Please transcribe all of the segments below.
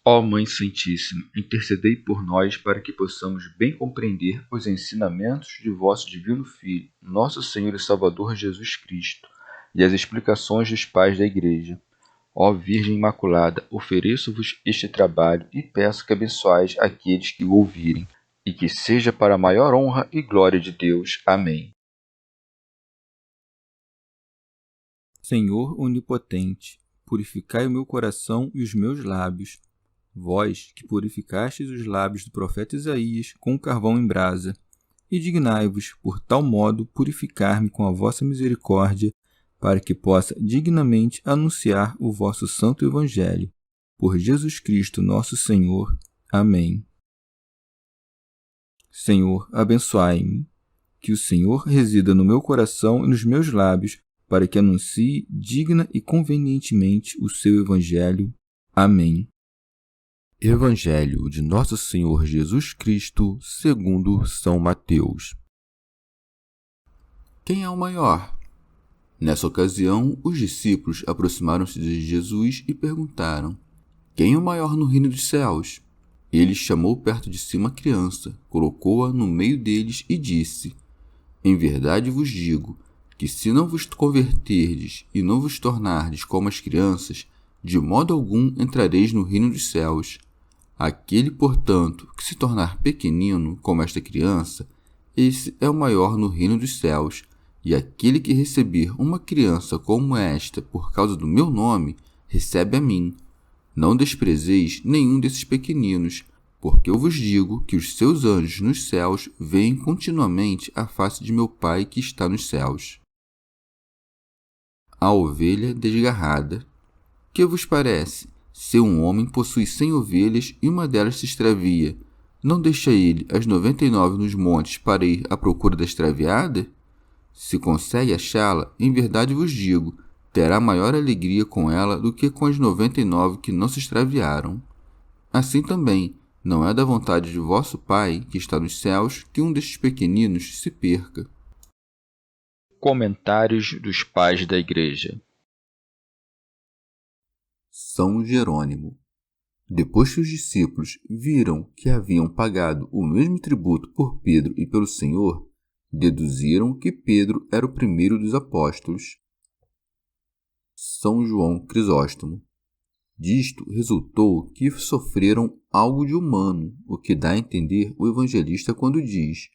Ó Mãe Santíssima, intercedei por nós para que possamos bem compreender os ensinamentos de vosso Divino Filho, nosso Senhor e Salvador Jesus Cristo, e as explicações dos pais da Igreja. Ó Virgem Imaculada, ofereço-vos este trabalho e peço que abençoais aqueles que o ouvirem, e que seja para a maior honra e glória de Deus. Amém. Senhor onipotente, purificai o meu coração e os meus lábios. Vós, que purificastes os lábios do profeta Isaías com carvão em brasa, e dignai-vos, por tal modo, purificar-me com a vossa misericórdia, para que possa dignamente anunciar o vosso santo Evangelho. Por Jesus Cristo nosso Senhor. Amém. Senhor, abençoai-me. Que o Senhor resida no meu coração e nos meus lábios, para que anuncie digna e convenientemente o seu Evangelho. Amém. Evangelho de Nosso Senhor Jesus Cristo, segundo São Mateus. Quem é o maior? Nessa ocasião, os discípulos aproximaram-se de Jesus e perguntaram: quem é o maior no reino dos céus? Ele chamou perto de si uma criança, colocou-a no meio deles e disse: em verdade vos digo que se não vos converterdes e não vos tornardes como as crianças, de modo algum entrareis no reino dos céus. Aquele, portanto, que se tornar pequenino como esta criança, esse é o maior no reino dos céus. E aquele que receber uma criança como esta por causa do meu nome, recebe a mim. Não desprezeis nenhum desses pequeninos, porque eu vos digo que os seus anjos nos céus veem continuamente a face de meu Pai que está nos céus. A ovelha desgarrada. Que vos parece? Se um homem possui 100 ovelhas e uma delas se extravia, não deixa ele as 99 nos montes para ir à procura da extraviada? Se consegue achá-la, em verdade vos digo, terá maior alegria com ela do que com as 99 que não se extraviaram. Assim também, não é da vontade de vosso Pai, que está nos céus, que um destes pequeninos se perca. Comentários dos Pais da Igreja. São Jerônimo. Depois que os discípulos viram que haviam pagado o mesmo tributo por Pedro e pelo Senhor, deduziram que Pedro era o primeiro dos apóstolos. São João Crisóstomo. Disto resultou que sofreram algo de humano, o que dá a entender o evangelista quando diz: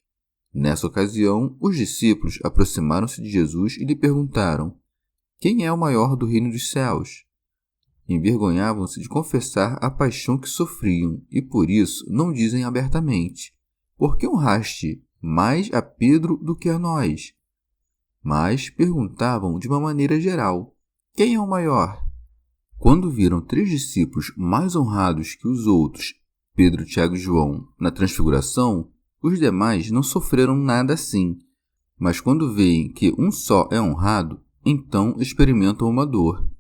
nessa ocasião, os discípulos aproximaram-se de Jesus e lhe perguntaram: quem é o maior do reino dos céus? Envergonhavam-se de confessar a paixão que sofriam e por isso não dizem abertamente: por que honraste mais a Pedro do que a nós? Mas perguntavam de uma maneira geral: quem é o maior? Quando viram 3 discípulos mais honrados que os outros, Pedro, Tiago e João, na transfiguração, os demais não sofreram nada assim. Mas quando veem que um só é honrado, então experimentam uma dor.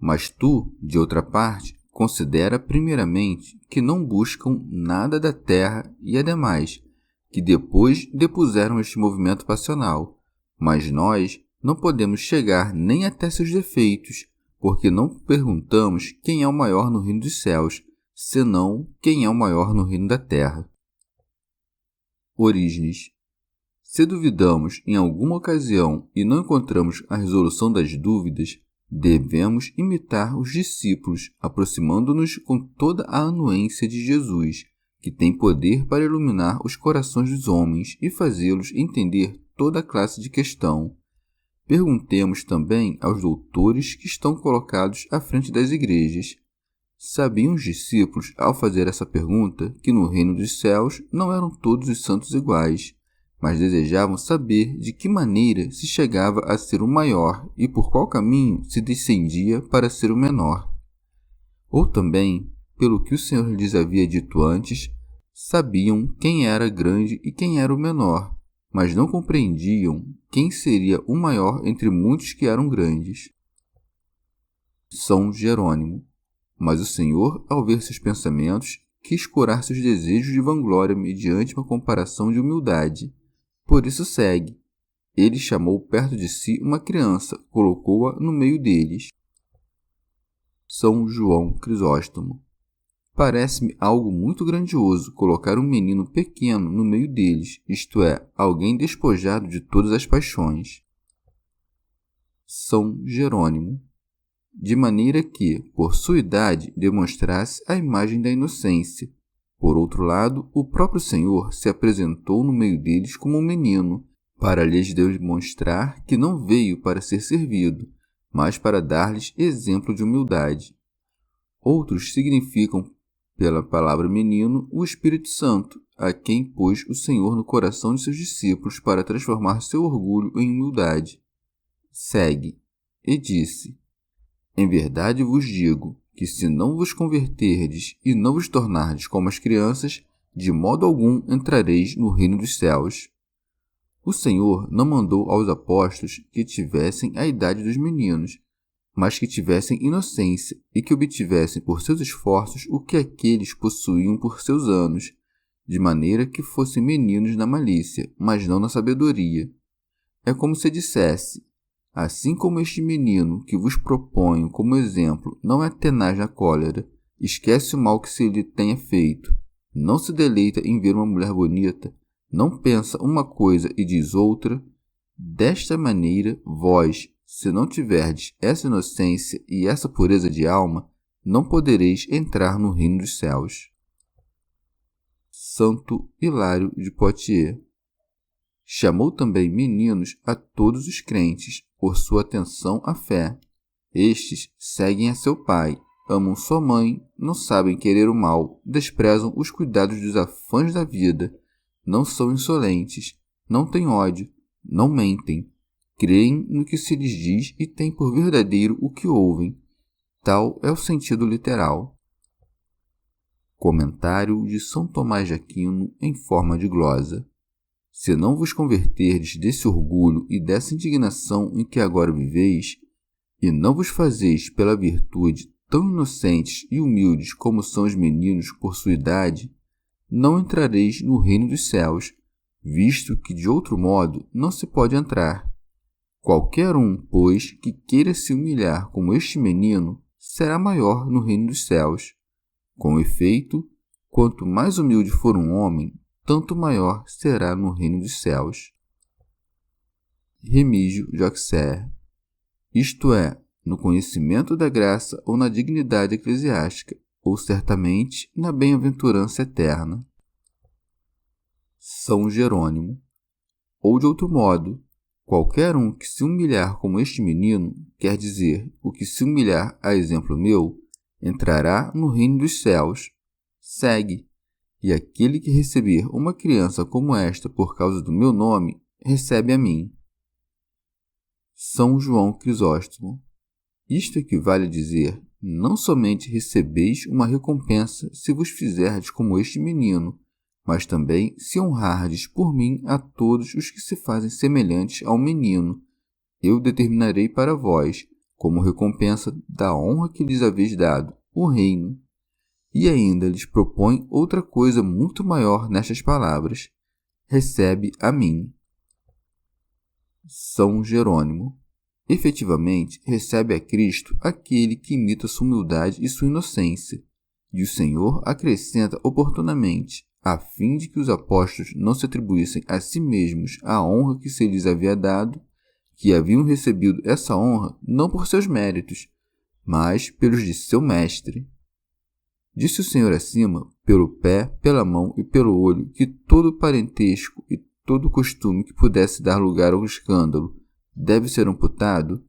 Mas tu, de outra parte, considera primeiramente que não buscam nada da terra e ademais, que depois depuseram este movimento passional. Mas nós não podemos chegar nem até seus defeitos, porque não perguntamos quem é o maior no reino dos céus, senão quem é o maior no reino da terra. Orígenes. Se duvidamos em alguma ocasião e não encontramos a resolução das dúvidas, devemos imitar os discípulos, aproximando-nos com toda a anuência de Jesus, que tem poder para iluminar os corações dos homens e fazê-los entender toda a classe de questão. Perguntemos também aos doutores que estão colocados à frente das igrejas. Sabiam os discípulos, ao fazer essa pergunta, que no reino dos céus não eram todos os santos iguais, mas desejavam saber de que maneira se chegava a ser o maior e por qual caminho se descendia para ser o menor. Ou também, pelo que o Senhor lhes havia dito antes, sabiam quem era grande e quem era o menor, mas não compreendiam quem seria o maior entre muitos que eram grandes. São Jerônimo. Mas o Senhor, ao ver seus pensamentos, quis curar seus desejos de vanglória mediante uma comparação de humildade. Por isso segue. Ele chamou perto de si uma criança, colocou-a no meio deles. São João Crisóstomo. Parece-me algo muito grandioso colocar um menino pequeno no meio deles, isto é, alguém despojado de todas as paixões. São Jerônimo. De maneira que, por sua idade, demonstrasse a imagem da inocência. Por outro lado, o próprio Senhor se apresentou no meio deles como um menino, para lhes demonstrar que não veio para ser servido, mas para dar-lhes exemplo de humildade. Outros significam, pela palavra menino, o Espírito Santo, a quem pôs o Senhor no coração de seus discípulos para transformar seu orgulho em humildade. Segue, e disse: Em verdade vos digo que se não vos converterdes e não vos tornardes como as crianças, de modo algum entrareis no reino dos céus. O Senhor não mandou aos apóstolos que tivessem a idade dos meninos, mas que tivessem inocência e que obtivessem por seus esforços o que aqueles possuíam por seus anos, de maneira que fossem meninos na malícia, mas não na sabedoria. É como se dissesse: assim como este menino que vos proponho como exemplo não é tenaz na cólera, esquece o mal que se lhe tenha feito, não se deleita em ver uma mulher bonita, não pensa uma coisa e diz outra, desta maneira vós, se não tiverdes essa inocência e essa pureza de alma, não podereis entrar no reino dos céus. Santo Hilário de Poitiers. Chamou também meninos a todos os crentes, por sua atenção à fé. Estes seguem a seu pai, amam sua mãe, não sabem querer o mal, desprezam os cuidados dos afãs da vida, não são insolentes, não têm ódio, não mentem, creem no que se lhes diz e têm por verdadeiro o que ouvem. Tal é o sentido literal. Comentário de São Tomás de Aquino em forma de glosa. Se não vos converterdes desse orgulho e dessa indignação em que agora viveis, e não vos fazeis pela virtude tão inocentes e humildes como são os meninos por sua idade, não entrareis no reino dos céus, visto que de outro modo não se pode entrar. Qualquer um, pois, que queira se humilhar como este menino, será maior no reino dos céus. Com efeito, quanto mais humilde for um homem, tanto maior será no reino dos céus. Remígio de Auxerre. Isto é, no conhecimento da graça ou na dignidade eclesiástica, ou certamente na bem-aventurança eterna. São Jerônimo. Ou de outro modo, qualquer um que se humilhar como este menino, quer dizer, o que se humilhar a exemplo meu, entrará no reino dos céus. Segue. E aquele que receber uma criança como esta por causa do meu nome, recebe a mim. São João Crisóstomo. Isto equivale a dizer, não somente recebeis uma recompensa se vos fizerdes como este menino, mas também se honrardes por mim a todos os que se fazem semelhantes ao menino. Eu determinarei para vós, como recompensa da honra que lhes haveis dado, o reino. E ainda lhes propõe outra coisa muito maior nestas palavras: recebe a mim. São Jerônimo. Efetivamente, recebe a Cristo aquele que imita sua humildade e sua inocência, e o Senhor acrescenta oportunamente, a fim de que os apóstolos não se atribuíssem a si mesmos a honra que se lhes havia dado, que haviam recebido essa honra não por seus méritos, mas pelos de seu mestre. Disse o Senhor acima, pelo pé, pela mão e pelo olho, que todo parentesco e todo costume que pudesse dar lugar ao escândalo deve ser amputado.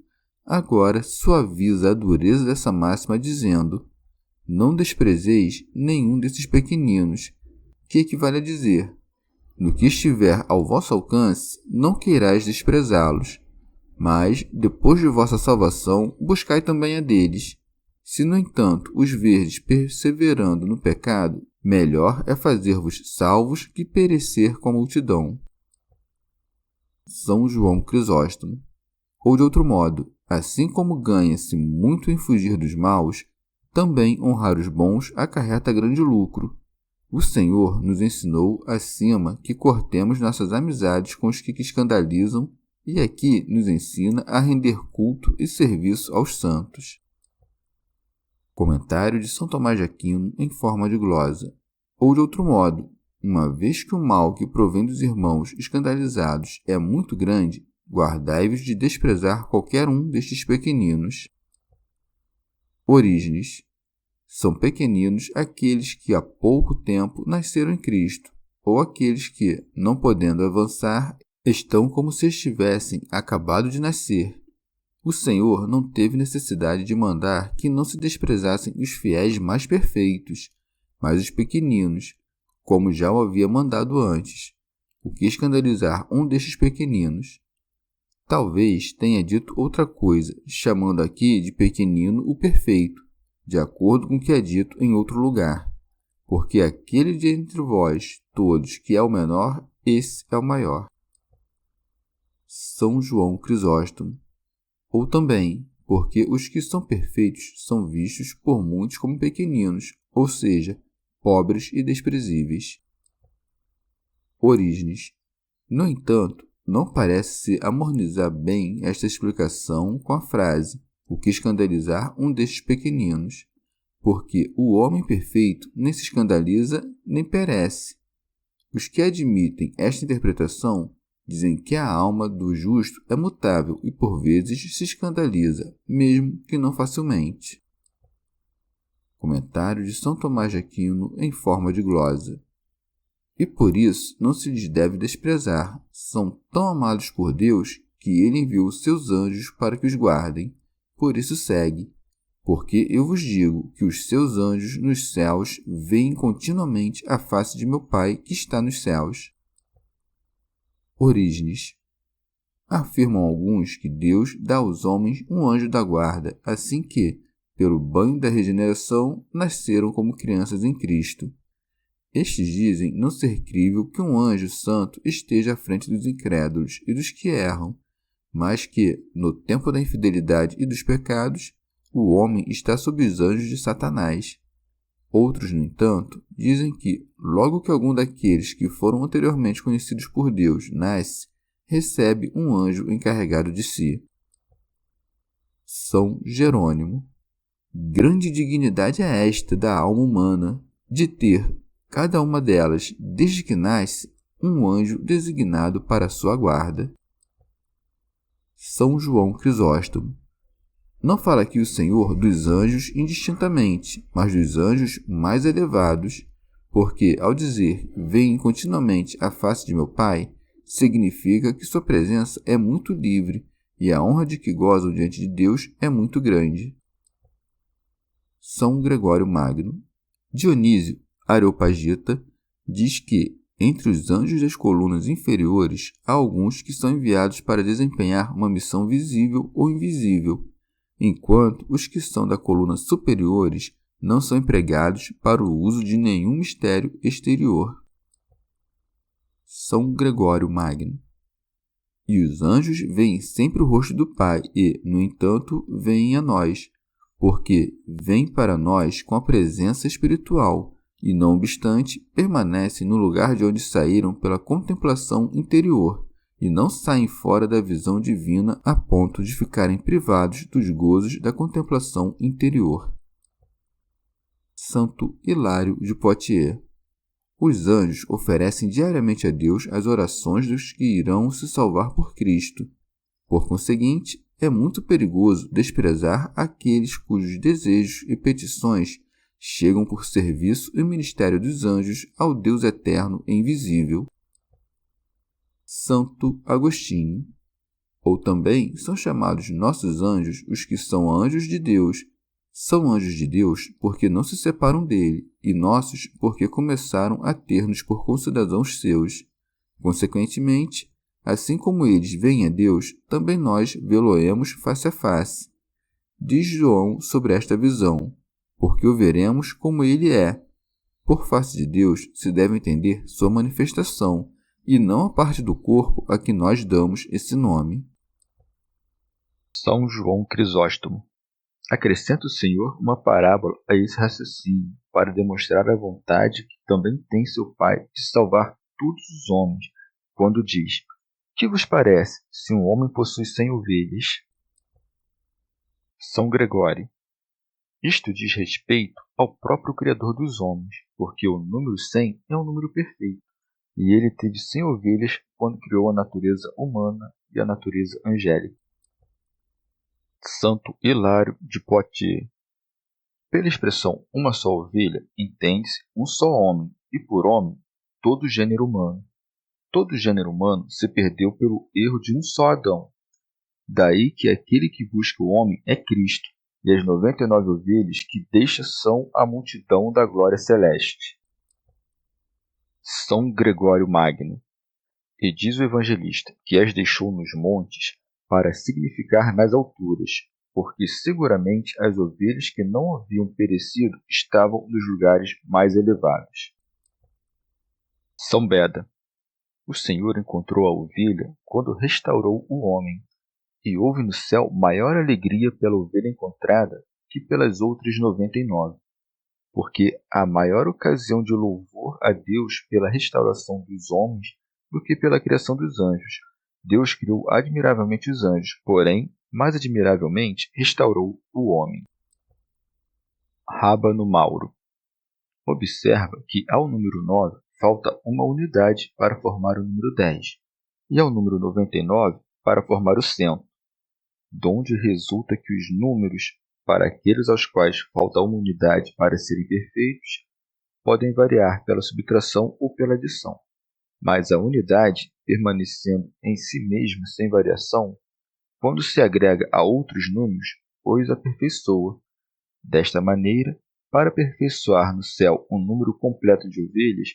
Agora suaviza a dureza dessa máxima dizendo: não desprezeis nenhum desses pequeninos, que equivale a dizer: no que estiver ao vosso alcance, não queirais desprezá-los, mas, depois de vossa salvação, buscai também a deles. Se, no entanto, os verdes perseverando no pecado, melhor é fazer-vos salvos que perecer com a multidão. São João Crisóstomo. Ou de outro modo, assim como ganha-se muito em fugir dos maus, também honrar os bons acarreta grande lucro. O Senhor nos ensinou acima que cortemos nossas amizades com os que escandalizam, e aqui nos ensina a render culto e serviço aos santos. Comentário de São Tomás de Aquino em forma de glosa. Ou de outro modo, uma vez que o mal que provém dos irmãos escandalizados é muito grande, guardai-vos de desprezar qualquer um destes pequeninos. Orígenes. São pequeninos aqueles que há pouco tempo nasceram em Cristo, ou aqueles que, não podendo avançar, estão como se estivessem acabado de nascer. O Senhor não teve necessidade de mandar que não se desprezassem os fiéis mais perfeitos, mas os pequeninos, como já o havia mandado antes. O que escandalizar um destes pequeninos? Talvez tenha dito outra coisa, chamando aqui de pequenino o perfeito, de acordo com o que é dito em outro lugar. Porque aquele de entre vós todos que é o menor, esse é o maior. São João Crisóstomo. Ou também, porque os que são perfeitos são vistos por muitos como pequeninos, ou seja, pobres e desprezíveis. Orígenes. No entanto, não parece se harmonizar bem esta explicação com a frase o que escandalizar um destes pequeninos, porque o homem perfeito nem se escandaliza nem perece. Os que admitem esta interpretação dizem que a alma do justo é mutável e por vezes se escandaliza, mesmo que não facilmente. Comentário de São Tomás de Aquino em forma de glosa. E por isso não se lhes deve desprezar. São tão amados por Deus que ele enviou os seus anjos para que os guardem. Por isso segue. Porque eu vos digo que os seus anjos nos céus veem continuamente a face de meu Pai que está nos céus. Orígenes. Afirmam alguns que Deus dá aos homens um anjo da guarda, assim que, pelo banho da regeneração, nasceram como crianças em Cristo. Estes dizem não ser crível que um anjo santo esteja à frente dos incrédulos e dos que erram, mas que, no tempo da infidelidade e dos pecados, o homem está sob os anjos de Satanás. Outros, no entanto, dizem que, logo que algum daqueles que foram anteriormente conhecidos por Deus nasce, recebe um anjo encarregado de si. São Jerônimo. Grande dignidade é esta da alma humana, de ter, cada uma delas, desde que nasce, um anjo designado para sua guarda. São João Crisóstomo. Não fala aqui o Senhor dos anjos indistintamente, mas dos anjos mais elevados, porque, ao dizer veem continuamente a face de meu Pai, significa que sua presença é muito livre e a honra de que gozam diante de Deus é muito grande. São Gregório Magno. Dionísio Areopagita diz que, entre os anjos das colunas inferiores, há alguns que são enviados para desempenhar uma missão visível ou invisível, enquanto os que são da coluna superiores não são empregados para o uso de nenhum mistério exterior. São Gregório Magno. E os anjos veem sempre o rosto do Pai e, no entanto, veem a nós, porque vêm para nós com a presença espiritual e, não obstante, permanecem no lugar de onde saíram pela contemplação interior, e não saem fora da visão divina a ponto de ficarem privados dos gozos da contemplação interior. Santo Hilário de Poitiers. Os anjos oferecem diariamente a Deus as orações dos que irão se salvar por Cristo. Por conseguinte, é muito perigoso desprezar aqueles cujos desejos e petições chegam por serviço e ministério dos anjos ao Deus eterno e invisível. Santo Agostinho. Ou também são chamados nossos anjos os que são anjos de Deus. São anjos de Deus porque não se separam dele, e nossos porque começaram a ter-nos por concidadãos seus. Consequentemente, assim como eles veem a Deus, também nós vê-lo-emos face a face. Diz João sobre esta visão, porque o veremos como ele é. Por face de Deus se deve entender sua manifestação, e não a parte do corpo a que nós damos esse nome. São João Crisóstomo. Acrescenta o Senhor uma parábola a esse raciocínio, para demonstrar a vontade que também tem seu Pai de salvar todos os homens, quando diz: que vos parece, se um homem possui 100 ovelhas? São Gregório. Isto diz respeito ao próprio Criador dos homens, porque o número 100 é um número perfeito, e ele teve 100 ovelhas quando criou a natureza humana e a natureza angélica. Santo Hilário de Poitiers. Pela expressão uma só ovelha, entende-se um só homem, e por homem, todo o gênero humano. Todo o gênero humano se perdeu pelo erro de um só Adão. Daí que aquele que busca o homem é Cristo, e as 99 ovelhas que deixa são a multidão da glória celeste. São Gregório Magno. E diz o evangelista que as deixou nos montes para significar nas alturas, porque seguramente as ovelhas que não haviam perecido estavam nos lugares mais elevados. São Beda. O Senhor encontrou a ovelha quando restaurou o homem, e houve no céu maior alegria pela ovelha encontrada que pelas outras 99, porque há maior ocasião de louvor a Deus pela restauração dos homens do que pela criação dos anjos. Deus criou admiravelmente os anjos, porém, mais admiravelmente, restaurou o homem. Rábano Mauro. Observa que ao número 9 falta uma unidade para formar o número 10, e ao número 99 para formar o 100, donde resulta que os números, para aqueles aos quais falta uma unidade para serem perfeitos, podem variar pela subtração ou pela adição, mas a unidade, permanecendo em si mesma sem variação, quando se agrega a outros números, os aperfeiçoa. Desta maneira, para aperfeiçoar no céu um número completo de ovelhas,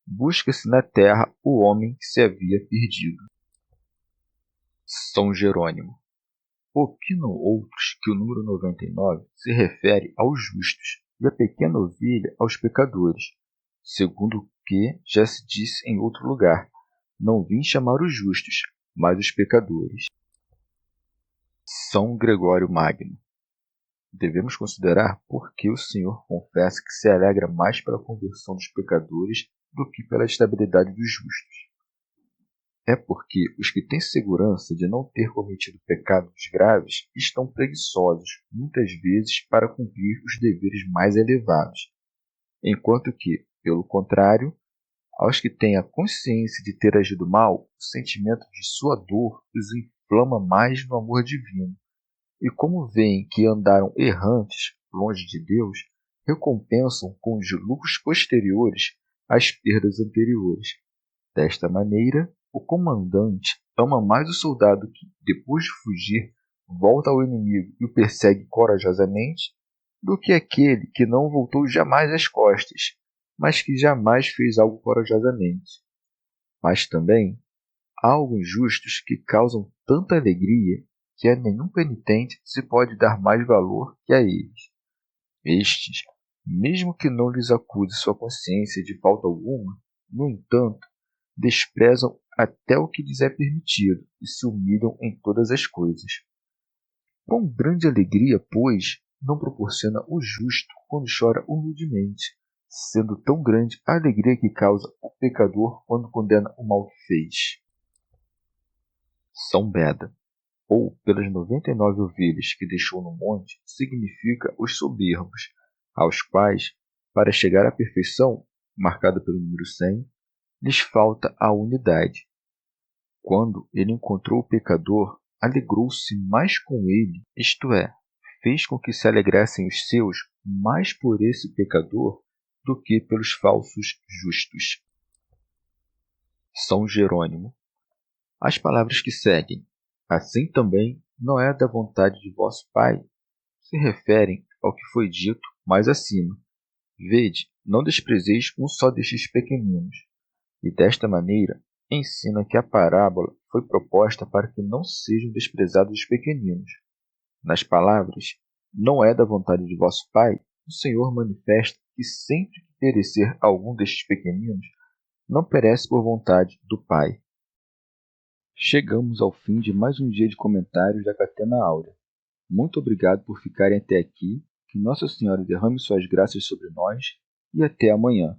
busca-se na terra o homem que se havia perdido. São Jerônimo. Opinam outros que o número 99 se refere aos justos e a pequena ovelha aos pecadores, segundo o que já se disse em outro lugar: não vim chamar os justos, mas os pecadores. São Gregório Magno. Devemos considerar por que o Senhor confessa que se alegra mais pela conversão dos pecadores do que pela estabilidade dos justos. É porque os que têm segurança de não ter cometido pecados graves estão preguiçosos, muitas vezes, para cumprir os deveres mais elevados, enquanto que, pelo contrário, aos que têm a consciência de ter agido mal, o sentimento de sua dor os inflama mais no amor divino, e como veem que andaram errantes, longe de Deus, recompensam com os lucros posteriores as perdas anteriores. Desta maneira, o comandante ama mais o soldado que, depois de fugir, volta ao inimigo e o persegue corajosamente, do que aquele que não voltou jamais às costas, mas que jamais fez algo corajosamente. Mas também há alguns justos que causam tanta alegria que a nenhum penitente se pode dar mais valor que a eles. Estes, mesmo que não lhes acuse sua consciência de falta alguma, no entanto, desprezam até o que lhes é permitido e se humilham em todas as coisas. Quão grande alegria, pois, não proporciona o justo quando chora humildemente, sendo tão grande a alegria que causa o pecador quando condena o mal que fez. São Beda, ou pelas 99 ovelhas que deixou no monte, significa os soberbos, aos quais, para chegar à perfeição, marcada pelo número 100, lhes falta a unidade. Quando ele encontrou o pecador, alegrou-se mais com ele, isto é, fez com que se alegrassem os seus mais por esse pecador do que pelos falsos justos. São Jerônimo. As palavras que seguem, assim também não é da vontade de vosso Pai, se referem ao que foi dito mais acima. Vede, não desprezeis um só destes pequeninos. E desta maneira, ensina que a parábola foi proposta para que não sejam desprezados os pequeninos. Nas palavras, não é da vontade de vosso Pai, o Senhor manifesta que sempre que perecer algum destes pequeninos, não perece por vontade do Pai. Chegamos ao fim de mais um dia de comentários da Catena Áurea. Muito obrigado por ficarem até aqui, que Nossa Senhora derrame suas graças sobre nós e até amanhã.